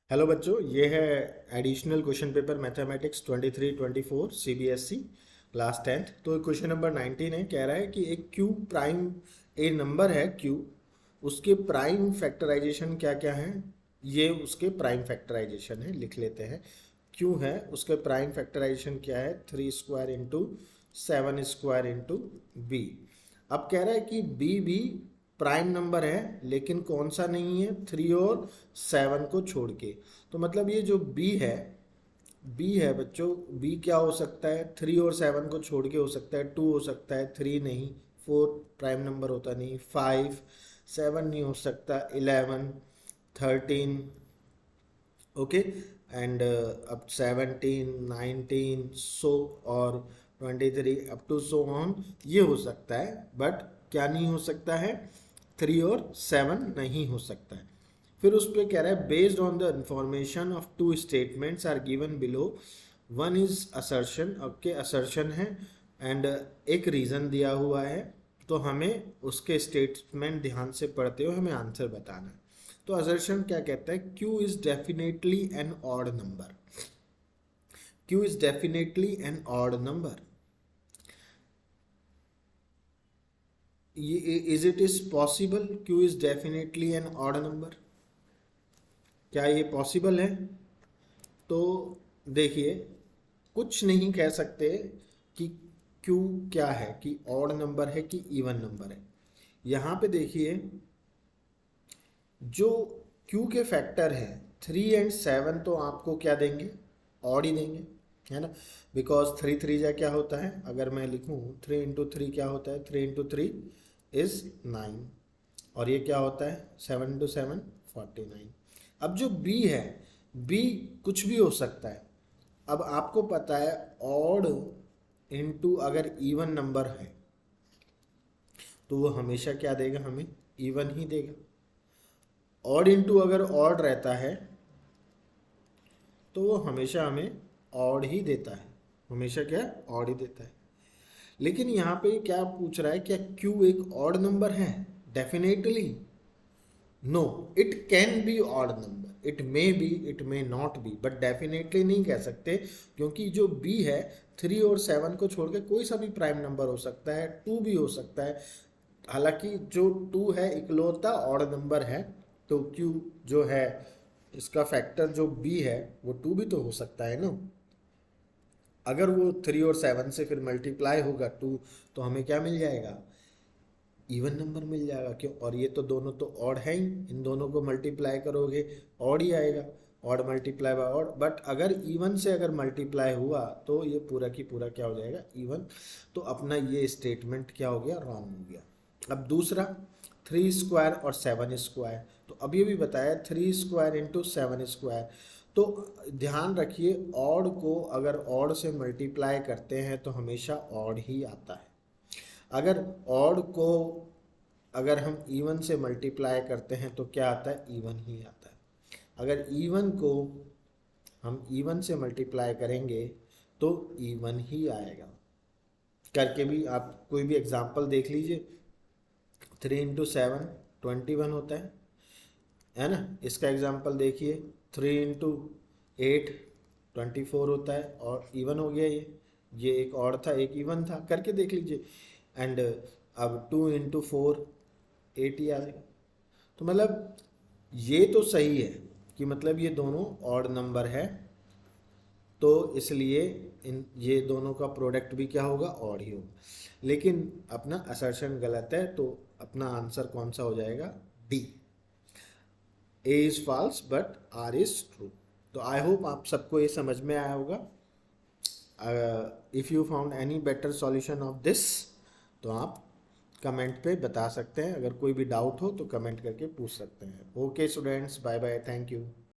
Hello बच्चों, ये है additional question paper mathematics 23-24 CBSE class 10th। तो क्वेश्चन नंबर 19 है, कह रहा है कि एक क्यू प्राइम, ए नंबर है क्यू, उसके प्राइम फैक्टराइजेशन क्या क्या है। ये उसके प्राइम फैक्टराइजेशन है, लिख लेते हैं। क्यू है, उसके प्राइम फैक्टराइजेशन क्या है, 3 square into 7 square into B. अब कह रहा है कि बी भी प्राइम नंबर है, लेकिन कौन सा नहीं है, 3 और 7 को छोड़ के। तो मतलब ये जो बी है बच्चों, बी क्या हो सकता है, 3 और 7 को छोड़ के हो सकता है, 2 हो सकता है, 3 नहीं, 4 प्राइम नंबर होता नहीं, 5, 7 नहीं हो सकता, 11, 13, ओके। एंड अब 17, 19 सो और 23 अप टू सो ऑन, ये हो सकता है। बट क्या नहीं हो सकता है, 3 और 7 नहीं हो सकता है। फिर उस पर कह रहा है based on the information of two statements are given below, one is assertion, अब के असर्शन है एंड एक रीज़न दिया हुआ है। तो हमें उसके स्टेटमेंट ध्यान से पढ़ते हुए हमें आंसर बताना है। तो असर्शन क्या कहता है, Q is definitely an odd number. Q is definitely an odd number. Is it is possible Q is definitely an odd number, क्या ये पॉसिबल है? तो देखिए, कुछ नहीं कह सकते कि Q क्या है, कि ऑड नंबर है कि इवन नंबर है। यहाँ पे देखिए, जो Q के फैक्टर हैं 3 एंड 7, तो आपको क्या देंगे, ऑड ही देंगे, है ना। बिकॉज 3 3 क्या होता है, अगर मैं लिखूँ 3 इंटू 3 क्या होता है, 3 इंटू 3 इज 9, और ये क्या होता है 7 इंटू 7 49। अब जो B है, B कुछ भी हो सकता है। अब आपको पता है ऑड इंटू अगर इवन नंबर है तो वो हमेशा क्या देगा, हमें इवन ही देगा। ऑड इंटू अगर ऑड रहता है तो वो हमेशा हमें ऑड ही देता है, हमेशा क्या ऑड ही देता है। लेकिन यहाँ पे क्या पूछ रहा है, क्या क्यू एक ऑड नंबर है? Definitely no, it can be odd number, it may be, it may not be, but definitely नहीं कह सकते, क्योंकि जो बी है 3 और 7 को छोड़ के कोई सा भी प्राइम नंबर हो सकता है, 2 भी हो सकता है। हालांकि जो 2 है इकलौता ऑड नंबर है, तो क्यू जो है इसका फैक्टर जो बी है वो 2 भी तो हो सकता है ना। अगर वो 3 और 7 से फिर मल्टीप्लाई होगा 2, तो हमें क्या मिल जाएगा, इवन नंबर मिल जाएगा। क्यों? और ये तो दोनों तो ऑड है ही, इन दोनों को मल्टीप्लाई करोगे ऑड ही आएगा, odd multiply by odd. But अगर इवन से अगर मल्टीप्लाई हुआ तो ये पूरा की पूरा क्या हो जाएगा, इवन। तो अपना ये स्टेटमेंट क्या हो गया, रॉन्ग हो गया। अब दूसरा, 3 स्क्वायर और 7 स्क्वायर, तो अभी भी बताया 3 स्क्वायर इंटू 7 स्क्वायर। तो ध्यान रखिए, ऑड को अगर ऑड से मल्टीप्लाई करते हैं तो हमेशा ऑड ही आता है। अगर ऑड को अगर हम इवन से मल्टीप्लाई करते हैं तो क्या आता है, इवन ही आता है। अगर इवन को हम इवन से मल्टीप्लाई करेंगे तो इवन ही आएगा। करके भी आप कोई भी एग्जांपल देख लीजिए, 3 इंटू 7 21 होता है ना। इसका एग्जांपल देखिए, 3 इंटू 8 24 होता है, और इवन हो गया ये एक और था, एक इवन था, करके देख लीजिए। एंड अब 2 इंटू 4 8 ही आ जाएगा। तो मतलब ये तो सही है कि मतलब ये दोनों ऑड नंबर है, तो इसलिए इन ये दोनों का प्रोडक्ट भी क्या होगा, ऑड ही होगा। लेकिन अपना असर्शन गलत है, तो अपना आंसर कौन सा हो जाएगा, D. A is false but R is true. तो आई होप आप सबको ये समझ में आया होगा। If you found any better solution of this, तो आप कमेंट पे बता सकते हैं। अगर कोई भी डाउट हो तो कमेंट करके पूछ सकते हैं। Okay students, bye bye, thank you.